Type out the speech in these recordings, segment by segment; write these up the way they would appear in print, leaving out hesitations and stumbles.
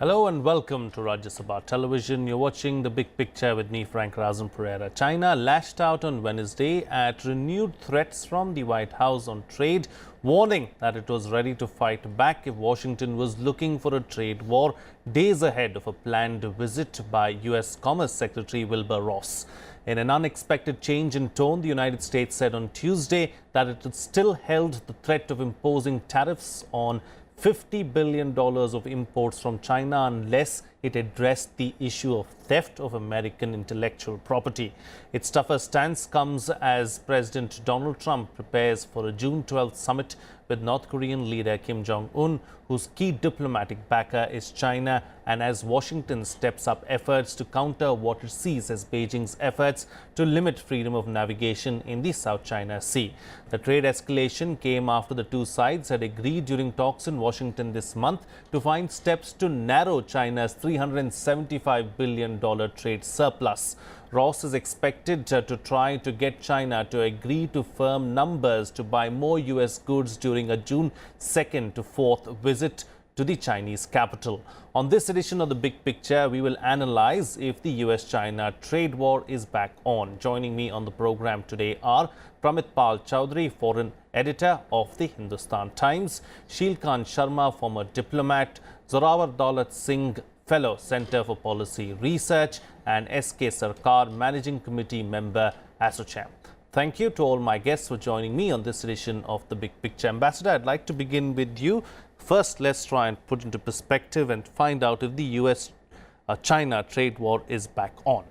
Hello and welcome to Rajya Sabha Television. You're watching The Big Picture with me, Frank Razan Pereira. China lashed out on Wednesday at renewed threats from the White House on trade, warning that it was ready to fight back if Washington was looking for a trade war days ahead of a planned visit by U.S. Commerce Secretary Wilbur Ross. In an unexpected change in tone, the United States said on Tuesday that it had still held the threat of imposing tariffs on $50 billion of imports from China unless it addressed the issue of theft of American intellectual property. Its tougher stance comes as President Donald Trump prepares for a June 12th summit with North Korean leader Kim Jong-un, whose key diplomatic backer is China, and as Washington steps up efforts to counter what it sees as Beijing's efforts to limit freedom of navigation in the South China Sea. The trade escalation came after the two sides had agreed during talks in Washington this month to find steps to narrow China's $375 billion trade surplus. Ross is expected to try to get China to agree to firm numbers to buy more U.S. goods during a June 2nd to 4th visit to the Chinese capital. On this edition of The Big Picture, we will analyze if the U.S.-China trade war is back on. Joining me on the program today are Pramit Pal Chowdhury, foreign editor of the Hindustan Times, Shilkant Sharma, former diplomat, Zorawar Daulet Singh, fellow Centre for Policy Research, and S.K. Sarkar, Managing Committee member, ASSOCHAM. Thank you to all my guests for joining me on this edition of The Big Picture. Ambassador, I'd like to begin with you. First, let's try and put into perspective and find out if the US-China trade war is back on.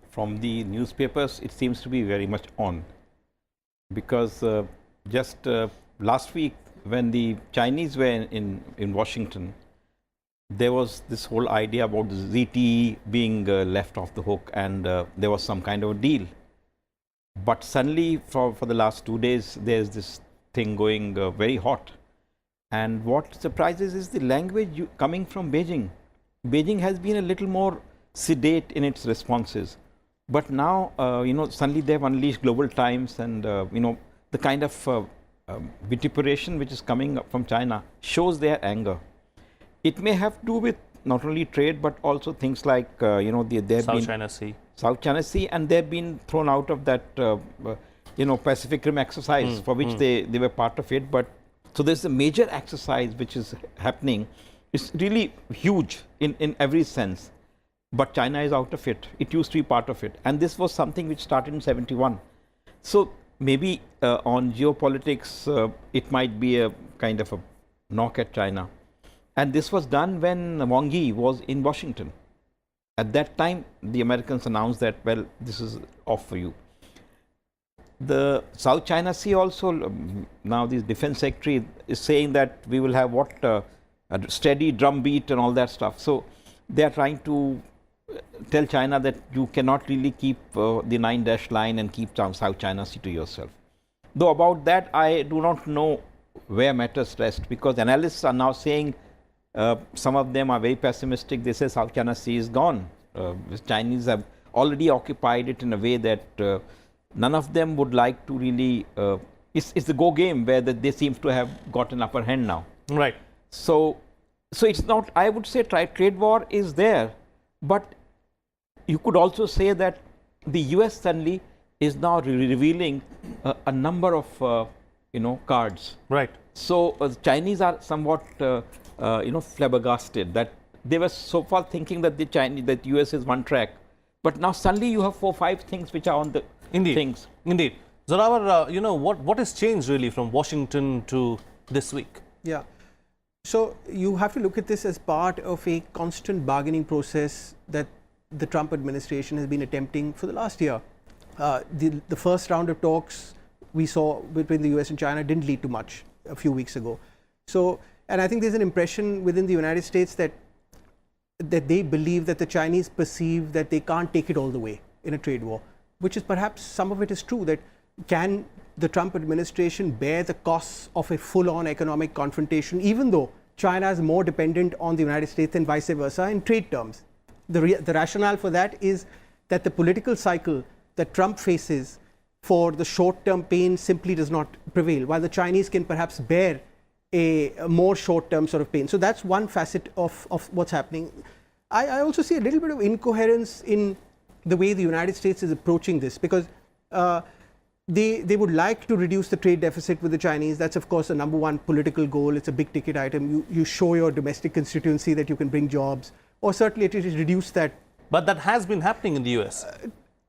From the newspapers, it seems to be very much on, because just last week, when the Chinese were in Washington, there was this whole idea about the ZTE being left off the hook, and there was some kind of a deal. But suddenly, for the last 2 days, there's this thing going very hot. And what surprises is the language coming from Beijing. Beijing has been a little more sedate in its responses. But now, suddenly they've unleashed global times, and, the kind of vituperation which is coming up from China shows their anger. It may have to do with not only trade, but also things like, South China Sea. South China Sea, and they've been thrown out of that, Pacific Rim exercise for which they were part of it. But so there's a major exercise which is happening. It's really huge in every sense. But China is out of it. It used to be part of it. And this was something which started in '71. So maybe on geopolitics, it might be a kind of a knock at China. And this was done when Wang Yi was in Washington. At that time, the Americans announced that, well, this is off for you. The South China Sea also, now the defense secretary is saying that we will have a steady drumbeat and all that stuff. So they are trying to tell China that you cannot really keep the 9-dash line and keep South China Sea to yourself. Though about that, I do not know where matters rest, because analysts are now saying, some of them are very pessimistic. They say South China Sea is gone. The Chinese have already occupied it in a way that none of them would like to really, it's the go game where they seem to have got an upper hand now. Right. So it's not, I would say trade war is there, but you could also say that the US suddenly is now revealing a number of, cards. Right. So the Chinese are somewhat, flabbergasted that they were so far thinking that that US is one track, but now suddenly you have 4 or 5 things which are on the things. Indeed. Zorawar, what has changed really from Washington to this week? Yeah. So you have to look at this as part of a constant bargaining process that the Trump administration has been attempting for the last year. The first round of talks we saw between the US and China didn't lead to much a few weeks ago. So, and I think there's an impression within the United States that they believe that the Chinese perceive that they can't take it all the way in a trade war, which is perhaps some of it is true, that can the Trump administration bear the costs of a full-on economic confrontation, even though China is more dependent on the United States and vice versa in trade terms. The rationale for that is that the political cycle that Trump faces for the short-term pain simply does not prevail, while the Chinese can perhaps bear a more short-term sort of pain. So that's one facet of what's happening. I also see a little bit of incoherence in the way the United States is approaching this, because they would like to reduce the trade deficit with the Chinese. That's of course the number one political goal. It's a big ticket item. You show your domestic constituency that you can bring jobs, or certainly at least reduce that. But that has been happening in the US.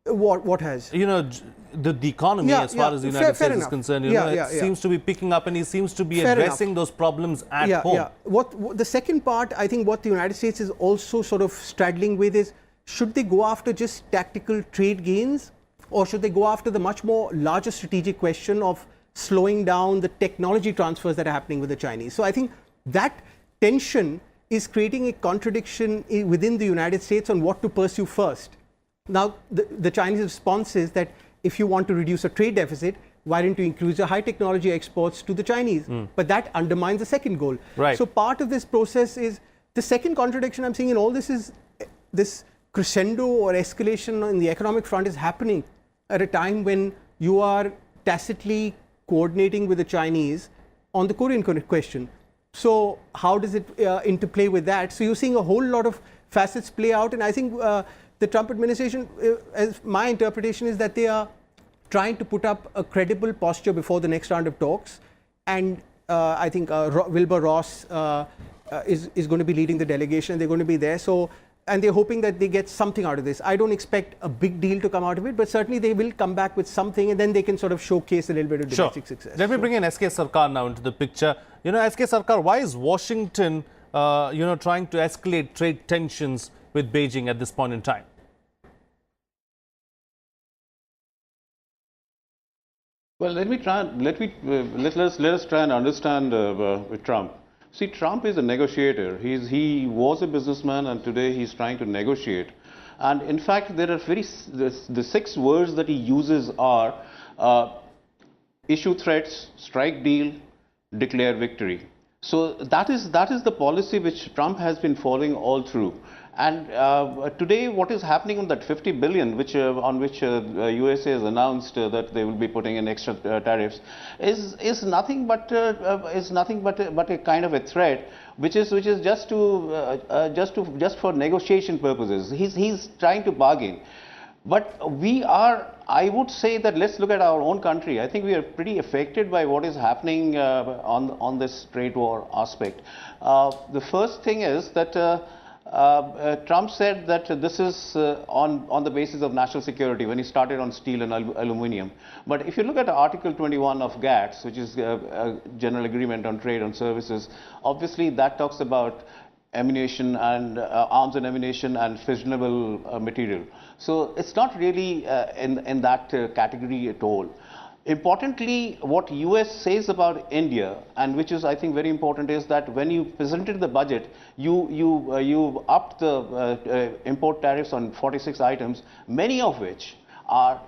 What has? You know, the economy, as far as the United States is concerned, it seems to be picking up, and he seems to be addressing those problems at home. Yeah. What the second part, I think what the United States is also sort of straddling with is, should they go after just tactical trade gains, or should they go after the much more larger strategic question of slowing down the technology transfers that are happening with the Chinese? So I think that tension is creating a contradiction within the United States on what to pursue first. Now, the Chinese response is that if you want to reduce a trade deficit, why don't you increase your high technology exports to the Chinese? But that undermines the second goal. Right. So part of this process is, the second contradiction I'm seeing in all this is this crescendo or escalation on the economic front is happening at a time when you are tacitly coordinating with the Chinese on the Korean question. So how does it interplay with that? So you're seeing a whole lot of facets play out, and I think the Trump administration, as my interpretation is that they are trying to put up a credible posture before the next round of talks, and I think Wilbur Ross is going to be leading the delegation. They're going to be there. So, and they're hoping that they get something out of this. I don't expect a big deal to come out of it, but certainly they will come back with something, and then they can sort of showcase a little bit of domestic success. Let me bring in SK Sarkar now into the picture. You know, SK Sarkar, why is Washington, trying to escalate trade tensions with Beijing at this point in time? Well, let us try and understand with Trump. See, Trump is a negotiator. He was a businessman, and today he's trying to negotiate. And in fact, there are the 6 words that he uses are issue threats, strike deal, declare victory. So that is the policy which Trump has been following all through. And today, what is happening on that 50 billion, on which USA has announced that they will be putting in extra tariffs, is nothing but a kind of a threat, which is just for negotiation purposes. He's trying to bargain. But we are, I would say that let's look at our own country. I think we are pretty affected by what is happening on this trade war aspect. The first thing is that Trump said that this is on the basis of national security when he started on steel and aluminium. But if you look at Article 21 of GATS, which is a General Agreement on Trade and Services, obviously that talks about ammunition and arms and ammunition and fissionable material. So it's not really in that category at all. Importantly, what US says about India, and which is I think very important, is that when you presented the budget, you upped the import tariffs on 46 items, many of which are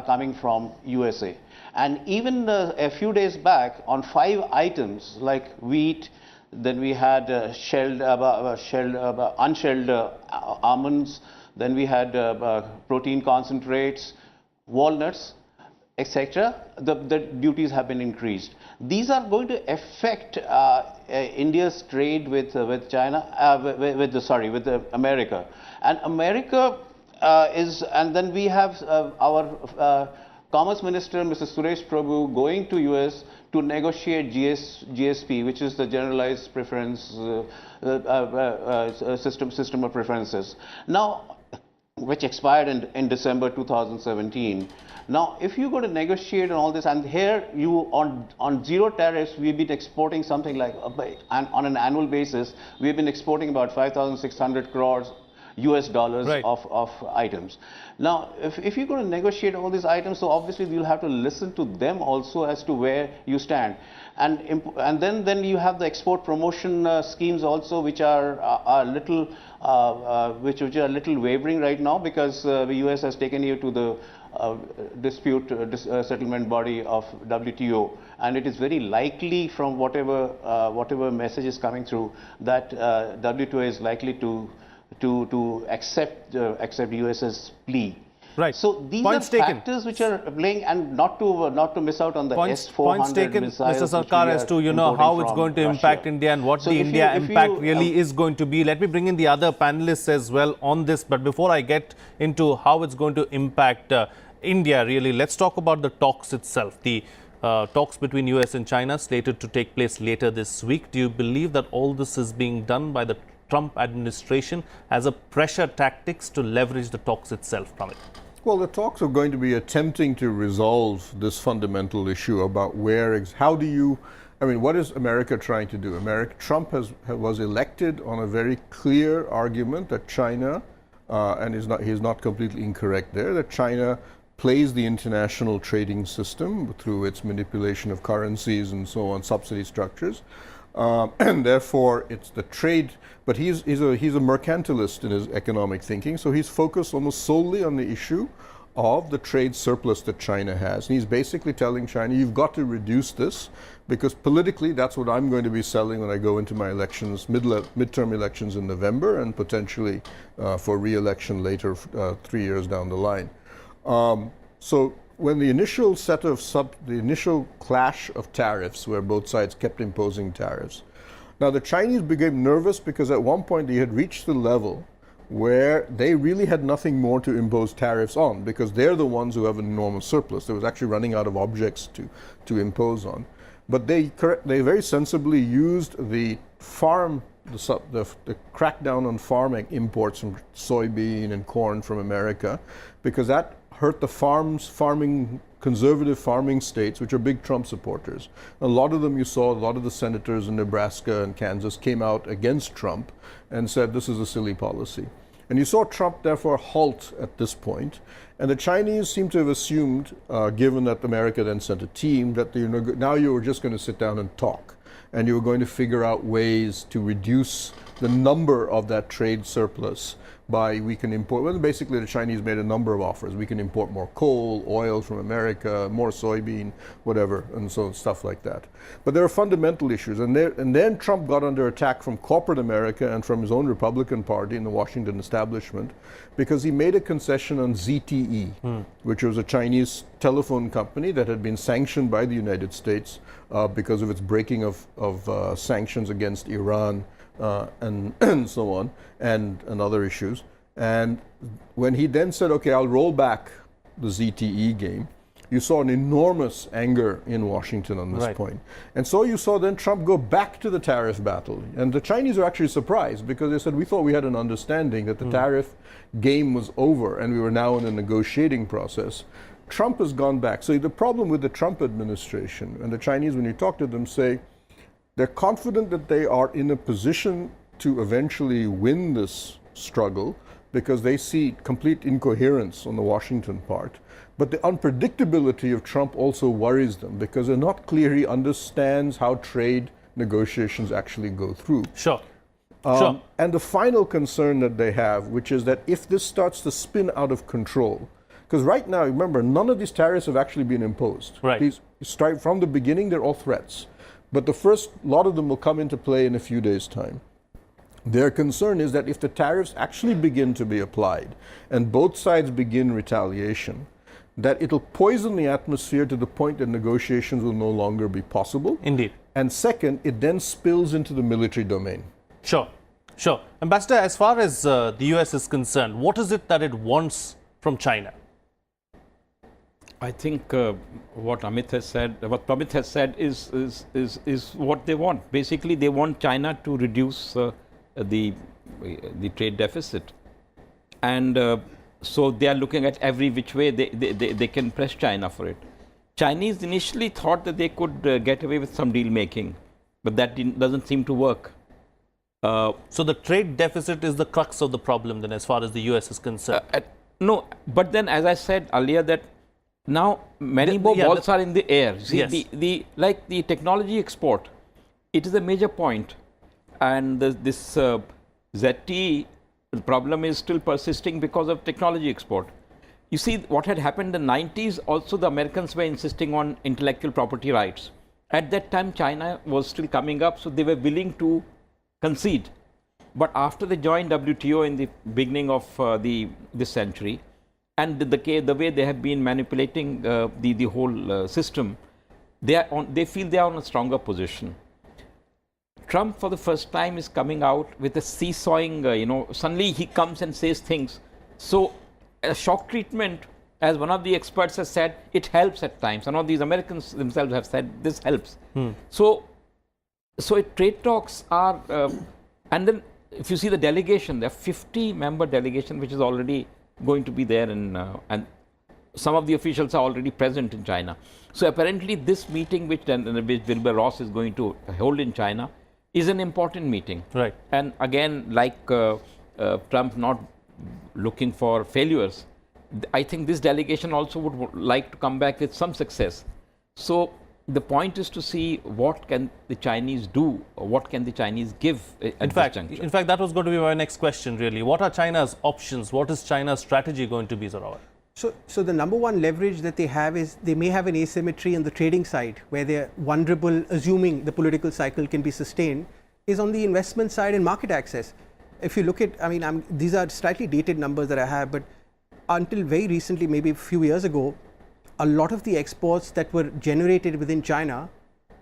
coming from USA. And even a few days back, on 5 items like wheat, then we had unshelled almonds, then we had protein concentrates, walnuts, etc. The duties have been increased. These are going to affect India's trade with China, with America, and America and then we have our Commerce Minister, Mr. Suresh Prabhu, going to US to negotiate GSP, which is the Generalized Preference System of Preferences. Now, which expired in December 2017. Now, if you go to negotiate on all this, and here you on zero tariffs, we've been exporting something like, on an annual basis, we've been exporting about 5,600 crores US dollars of items. Now, if you're going to negotiate all these items, so obviously you'll have to listen to them also as to where you stand. And then you have the export promotion schemes also, which are a little wavering right now, because the US has taken you to the dispute settlement body of WTO, and it is very likely from whatever message is coming through that WTO is likely to accept US's plea. Right. So these Points are taken. factors which are playing, and not to miss out on the Points S-400 taken, missiles, Mr. which Sarkar, we as are to how importing it's from going to Russia. impact India and what So the if India you- if impact you, really is going to be. Let me bring in the other panelists as well on this. But before I get into how it's going to impact India, really, let's talk about the talks itself. The talks between US and China slated to take place later this week. Do you believe that all this is being done by the Trump administration as a pressure tactics to leverage the talks itself from it? Well, the talks are going to be attempting to resolve this fundamental issue about how do you, I mean, what is America trying to do? Trump was elected on a very clear argument that China, and he's not completely incorrect there, that China plays the international trading system through its manipulation of currencies and so on, subsidy structures. And therefore, it's the trade. But he's a mercantilist in his economic thinking, so he's focused almost solely on the issue of the trade surplus that China has. And he's basically telling China, you've got to reduce this, because politically, that's what I'm going to be selling when I go into my elections, midterm elections in November, and potentially for re-election later, 3 years down the line. So when the initial the initial clash of tariffs, where both sides kept imposing tariffs, now the Chinese became nervous because at one point they had reached the level where they really had nothing more to impose tariffs on, because they're the ones who have an enormous surplus. They was actually running out of objects to impose on. But they very sensibly used the crackdown on farming imports from soybean and corn from America, because that hurt the conservative farming states, which are big Trump supporters. A lot of them, you saw, a lot of the senators in Nebraska and Kansas came out against Trump and said this is a silly policy. And you saw Trump therefore halt at this point. And the Chinese seem to have assumed, given that America then sent a team, that now you were just going to sit down and talk. And you were going to figure out ways to reduce the number of that trade surplus we can import, well, basically the Chinese made a number of offers. We can import more coal, oil from America, more soybean, whatever, and so stuff like that. But there are fundamental issues. And then Trump got under attack from corporate America and from his own Republican Party in the Washington establishment, because he made a concession on ZTE, which was a Chinese telephone company that had been sanctioned by the United States because of its breaking of sanctions against Iran and so on, and other issues. And when he then said, okay, I'll roll back the ZTE game, you saw an enormous anger in Washington on this point. And so you saw then Trump go back to the tariff battle. And the Chinese are actually surprised, because they said, we thought we had an understanding that the tariff game was over and we were now in a negotiating process. Trump has gone back. So the problem with the Trump administration, and the Chinese, when you talk to them, say they're confident that they are in a position to eventually win this struggle, because they see complete incoherence on the Washington part. But the unpredictability of Trump also worries them, because they're not clear he understands how trade negotiations actually go through. Sure. And the final concern that they have, which is that if this starts to spin out of control, because right now, remember, none of these tariffs have actually been imposed. These start from the beginning, they're all threats. But the first lot of them will come into play in a few days' time. Their concern is that if the tariffs actually begin to be applied and both sides begin retaliation, that it'll poison the atmosphere to the point that negotiations will no longer be possible. Indeed. And second, it then spills into the military domain. Sure. Ambassador, as far as the US is concerned, what is it that it wants from China? I think what Pramit has said is what they want. Basically, they want China to reduce the trade deficit, and so they are looking at every which way they can press China for it. Chinese initially thought that they could get away with some deal making, but that doesn't seem to work. So the trade deficit is the crux of the problem then, as far as the US is concerned? No, but then as I said earlier, that now many more balls are in the air. See, like the technology export, it is a major point. And this ZTE, the problem is still persisting because of technology export. You see, what had happened in the 90s, also the Americans were insisting on intellectual property rights. At that time, China was still coming up, so they were willing to concede. But after they joined WTO in the beginning of this century, and the way they have been manipulating the whole system, they feel they are on a stronger position. Trump, for the first time, is coming out with a seesawing, suddenly he comes and says things. So a shock treatment, as one of the experts has said, it helps at times. Some of these Americans themselves have said this helps. So trade talks are, and then if you see the delegation, there are 50-member delegation which is already going to be there, and some of the officials are already present in China. So apparently this meeting which Wilbur Ross is going to hold in China is an important meeting. Right. And again, like Trump not looking for failures, I think this delegation also would like to come back with some success. So the point is to see what can the Chinese do, or what can the Chinese give at this juncture. In fact, that was going to be my next question, really. What are China's options? What is China's strategy going to be, Zorawar? So the number one leverage that they have is they may have an asymmetry on the trading side, where they're vulnerable, assuming the political cycle can be sustained, is on the investment side and market access. If you look at, these are slightly dated numbers that I have, but until very recently, maybe a few years ago, a lot of the exports that were generated within China,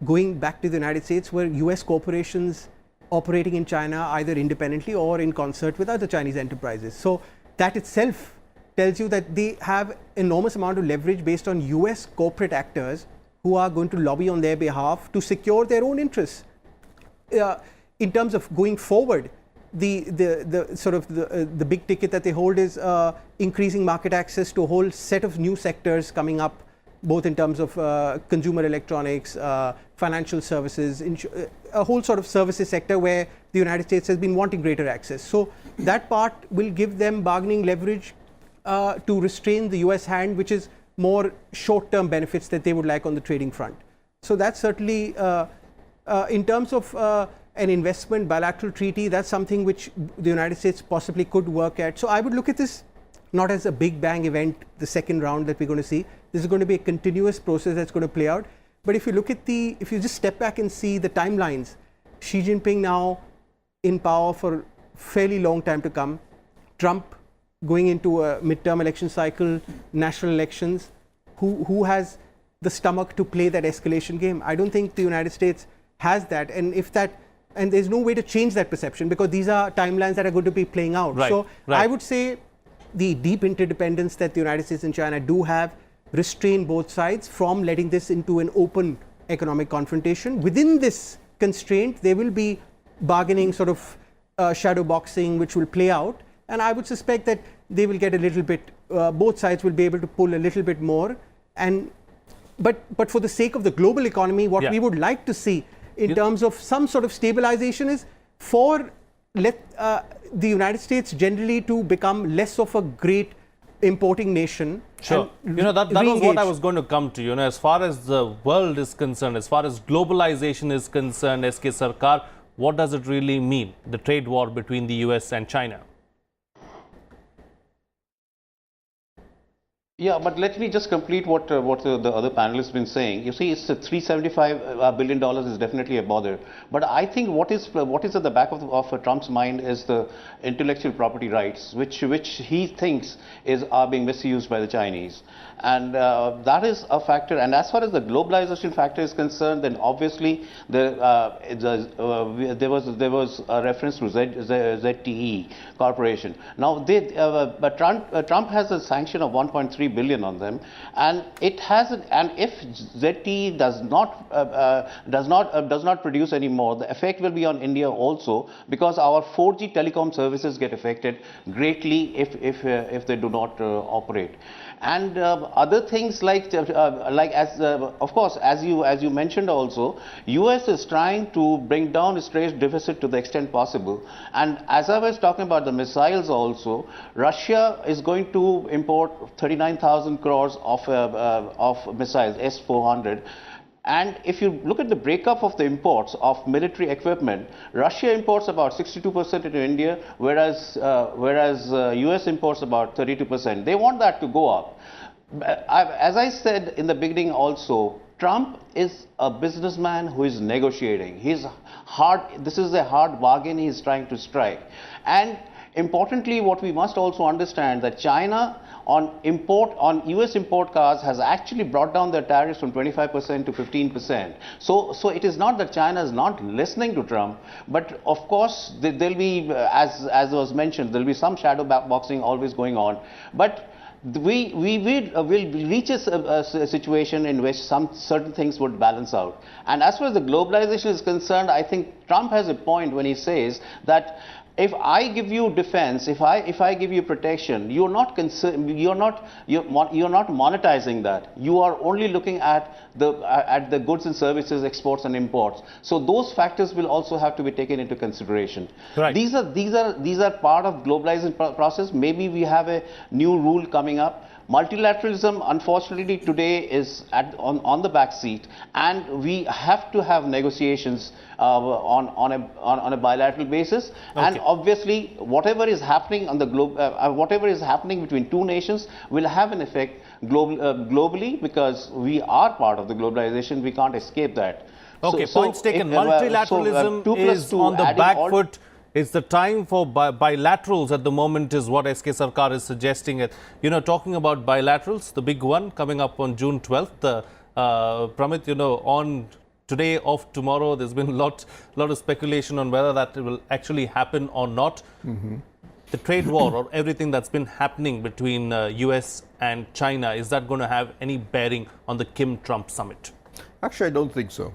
going back to the United States, were US corporations operating in China either independently or in concert with other Chinese enterprises. So that itself tells you that they have enormous amount of leverage based on US corporate actors who are going to lobby on their behalf to secure their own interests. In terms of going forward, the big ticket that they hold is increasing market access to a whole set of new sectors coming up, both in terms of consumer electronics, financial services, a whole sort of services sector where the United States has been wanting greater access. So that part will give them bargaining leverage to restrain the US hand, which is more short-term benefits that they would like on the trading front. So that's certainly, in terms of an investment bilateral treaty, that's something which the United States possibly could work at. So I would look at this not as a big bang event, the second round that we're going to see. This is going to be a continuous process that's going to play out. But if you look at if you just step back and see the timelines, Xi Jinping now in power for fairly long time to come, Trump going into a midterm election cycle, national elections, who has the stomach to play that escalation game? I don't think the United States has that, and there's no way to change that perception, because these are timelines that are going to be playing out. Right, so right. I would say the deep interdependence that the United States and China do have restrain both sides from letting this into an open economic confrontation. Within this constraint, there will be bargaining, sort of shadow boxing, which will play out. And I would suspect that they will get a little bit, both sides will be able to pull a little bit more. But for the sake of the global economy, what we would like to see in terms of some sort of stabilization is for the United States generally to become less of a great importing nation. Sure. That was what I was going to come to. As far as the world is concerned, as far as globalization is concerned, SK Sarkar, what does it really mean, the trade war between the US and China? Yeah, but let me just complete what the other panelists have been saying. You see, it's $375 billion is definitely a bother. But I think what is at the back of Trump's mind is the intellectual property rights, which he thinks are being misused by the Chinese. And that is a factor. And as far as the globalization factor is concerned, then obviously there was a reference to ZTE Corporation. Now, Trump has a sanction of 1.3 billion on them, and it has and if ZTE does not produce anymore, the effect will be on India also, because our 4G telecom services get affected greatly if they do not operate. And other things of course, as you mentioned also, US is trying to bring down its trade deficit to the extent possible. And as I was talking about the missiles also, Russia is going to import 39,000 crores of missiles, S-400. And if you look at the breakup of the imports of military equipment, Russia imports about 62% into India, whereas US imports about 32%. They want that to go up. As I said in the beginning also, Trump is a businessman who is negotiating. This is a hard bargain he's trying to strike. And importantly, what we must also understand that China on US import cars has actually brought down their tariffs from 25% to 15%. So it is not that China is not listening to Trump, but of course there'll be, as was mentioned, there'll be some shadow boxing always going on. But we will reach a situation in which some certain things would balance out. And as far as the globalization is concerned, I think Trump has a point when he says that if I give you defense, if I give you protection, you're not monetizing that. You are only looking at the goods and services, exports and imports. So those factors will also have to be taken into consideration. Right. These are part of globalization process. Maybe we have a new rule coming up. Multilateralism, unfortunately, today is on the back seat, and we have to have negotiations on a bilateral basis. Okay. And obviously, whatever is happening on the globe, whatever is happening between two nations, will have an effect globally, because we are part of the globalization. We can't escape that. Okay, points taken. Multilateralism is on the back foot. It's the time for bilaterals at the moment, is what SK Sarkar is suggesting. You know, talking about bilaterals, the big one coming up on June 12th. Pramit, you know, on today, off tomorrow, there's been a lot of speculation on whether that will actually happen or not. The trade war, or everything that's been happening between US and China, is that going to have any bearing on the Kim-Trump summit? Actually, I don't think so.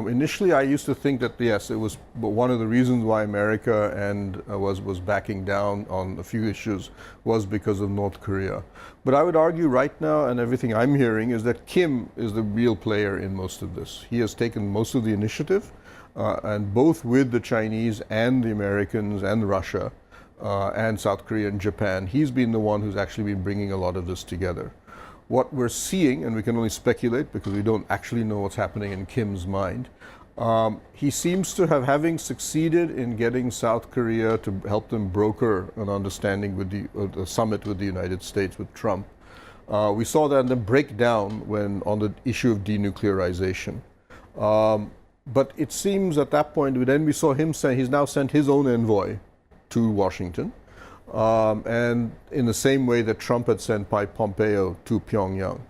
Initially, I used to think that, yes, it was one of the reasons why America was backing down on a few issues was because of North Korea. But I would argue right now, and everything I'm hearing, is that Kim is the real player in most of this. He has taken most of the initiative, and both with the Chinese and the Americans and Russia and South Korea and Japan, he's been the one who's actually been bringing a lot of this together. What we're seeing, and we can only speculate because we don't actually know what's happening in Kim's mind, he seems to having succeeded in getting South Korea to help them broker an understanding with the summit with the United States, with Trump. We saw that in the breakdown on the issue of denuclearization. But it seems at that point, then we saw him say he's now sent his own envoy to Washington. And in the same way that Trump had sent Pompeo to Pyongyang.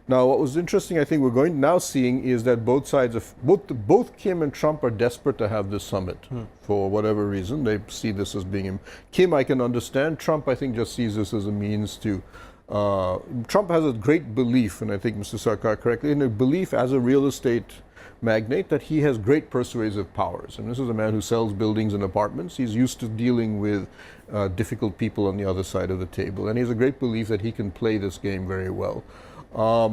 Now, what was interesting, I think we're now seeing, is that both sides of both Kim and Trump are desperate to have this summit for whatever reason. They see this as being Kim. I can understand. Trump, I think, just sees this as a means to. Trump has a great belief, and I think Mr. Sarkar correctly, in a belief as a real estate magnate that he has great persuasive powers. And this is a man who sells buildings and apartments. He's used to dealing with difficult people on the other side of the table. And he has a great belief that he can play this game very well. A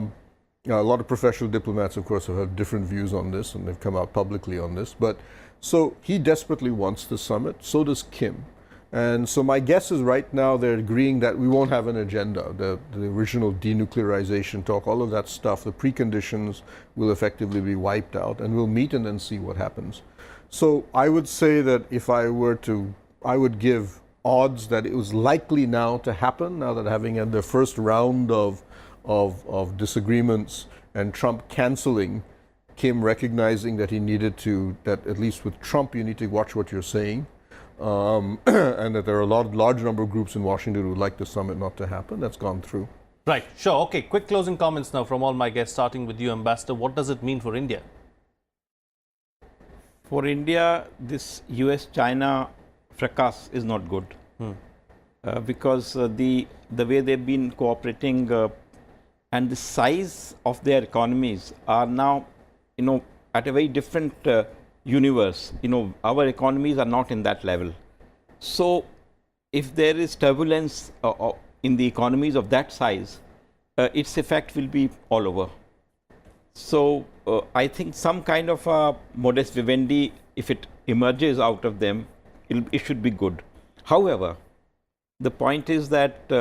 lot of professional diplomats, of course, have different views on this, and they've come out publicly on this. But so he desperately wants the summit. So does Kim. And so my guess is right now they're agreeing that we won't have an agenda. The original denuclearization talk, all of that stuff, the preconditions will effectively be wiped out, and we'll meet and then see what happens. So I would say that if I were to, I would give odds that it was likely now to happen, now that having had the first round of disagreements and Trump canceling, Kim recognizing that he needed to, that at least with Trump you need to watch what you're saying. And that there are a large number of groups in Washington who would like the summit not to happen. That's gone through. Right, sure. Okay, quick closing comments now from all my guests, starting with you, Ambassador. What does it mean for India? For India, this US-China fracas is not good. Because the way they've been cooperating and the size of their economies are now, at a very different universe. Our economies are not in that level. So if there is turbulence in the economies of that size, its effect will be all over. So I think some kind of a modus vivendi, if it emerges out of them, it should be good. However, the point is that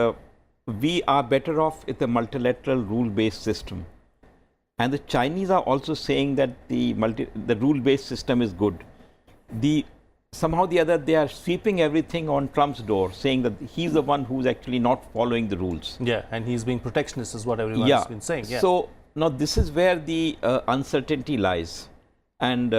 we are better off with a multilateral rule-based system. And the Chinese are also saying that the rule-based system is good. Somehow the other, they are sweeping everything on Trump's door, saying that he's the one who's actually not following the rules. Yeah, and he's being protectionist is what everyone has been saying. Yeah. So now this is where the uncertainty lies. And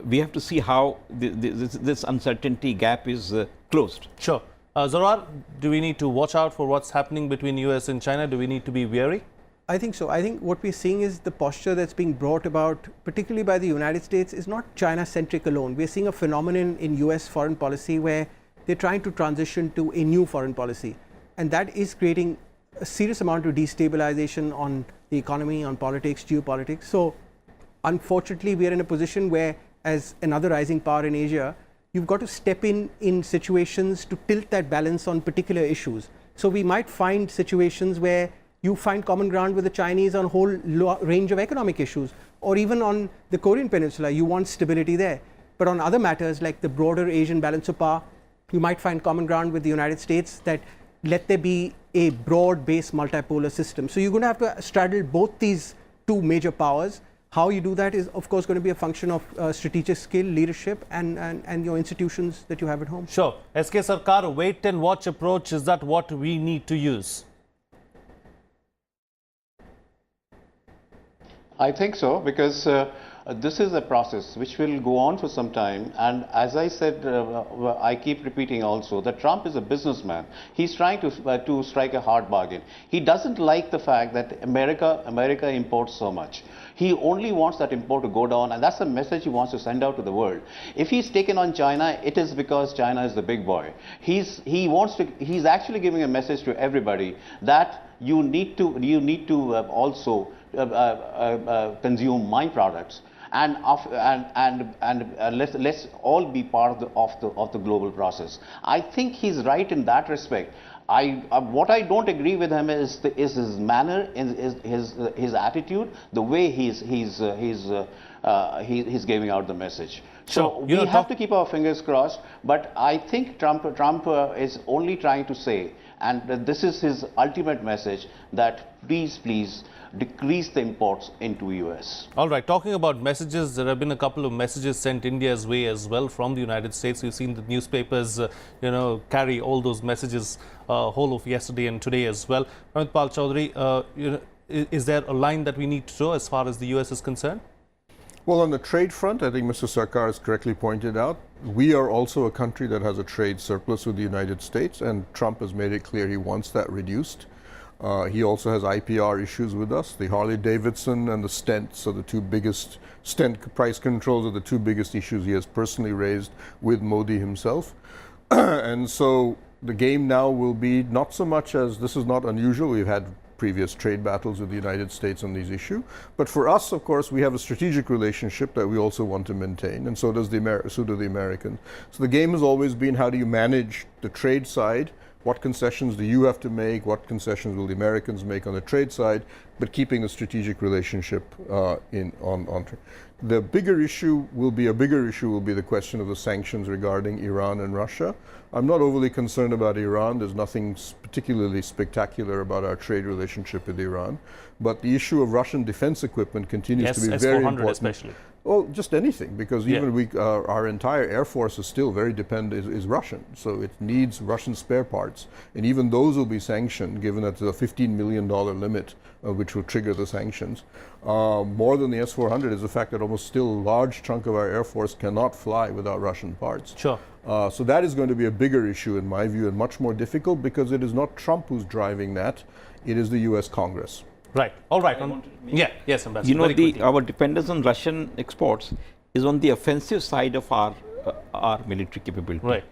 we have to see how this uncertainty gap is closed. Sure. Zorawar, do we need to watch out for what's happening between US and China? Do we need to be wary? I think so. I think what we're seeing is the posture that's being brought about, particularly by the United States, is not China-centric alone. We're seeing a phenomenon in US foreign policy where they're trying to transition to a new foreign policy. And that is creating a serious amount of destabilization on the economy, on politics, geopolitics. So unfortunately, we are in a position where, as another rising power in Asia, you've got to step in situations to tilt that balance on particular issues. So we might find situations where you find common ground with the Chinese on a whole range of economic issues, or even on the Korean Peninsula, you want stability there. But on other matters like the broader Asian balance of power, you might find common ground with the United States that let there be a broad-based multipolar system. So you're going to have to straddle both these two major powers. How you do that is, of course, going to be a function of strategic skill, leadership, and your institutions that you have at home. Sure. SK Sarkar, wait and watch approach, is that what we need to use? I think so, because this is a process which will go on for some time, and as I said, I keep repeating also that Trump is a businessman. He's trying to strike a hard bargain. He doesn't like the fact that America imports so much. He only wants that import to go down, and that's the message he wants to send out to the world. If he's taken on China, it is because China is the big boy. He's actually giving a message to everybody that you need to also consume my products, and let's all be part of the global process. I think he's right in that respect. What I don't agree with him is his manner, his attitude, the way he's giving out the message. So we have to keep our fingers crossed. But I think Trump is only trying to say, and this is his ultimate message, that please decrease the imports into US. All right, talking about messages, there have been a couple of messages sent India's way as well from the United States. We've seen the newspapers, carry all those messages whole of yesterday and today as well. Amit Pal Chaudhary, is there a line that we need to draw as far as the US is concerned? Well, on the trade front, I think Mr. Sarkar has correctly pointed out, we are also a country that has a trade surplus with the United States, and Trump has made it clear he wants that reduced. He also has IPR issues with us. The Harley-Davidson and the stents are the two biggest, stent price controls are the two biggest issues he has personally raised with Modi himself. And so the game now will be not so much as, this is not unusual, we've had previous trade battles with the United States on these issues. But for us, of course, we have a strategic relationship that we also want to maintain, and so do the Americans. So the game has always been, how do you manage the trade side? What concessions do you have to make? What concessions will the Americans make on the trade side? But keeping a strategic relationship on trade. The bigger issue will be the question of the sanctions regarding Iran and Russia. I'm not overly concerned about Iran. There's nothing particularly spectacular about our trade relationship with Iran. But the issue of Russian defense equipment continues to be very important. Especially. Well, just anything, because even our entire Air Force is still very is Russian, so it needs Russian spare parts. And even those will be sanctioned, given that there's a $15 million limit which will trigger the sanctions. More than the S-400 is the fact that almost still a large chunk of our Air Force cannot fly without Russian parts. Sure. So that is going to be a bigger issue in my view, and much more difficult, because it is not Trump who's driving that, it is the US Congress. Right. All right. Yes, Ambassador. Our dependence on Russian exports is on the offensive side of our military capability. Right.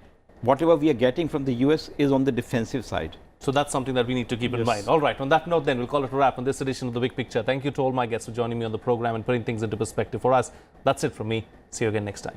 Whatever we are getting from the US is on the defensive side. So that's something that we need to keep in mind. All right. On that note, then, we'll call it a wrap on this edition of The Big Picture. Thank you to all my guests for joining me on the program and putting things into perspective for us. That's it from me. See you again next time.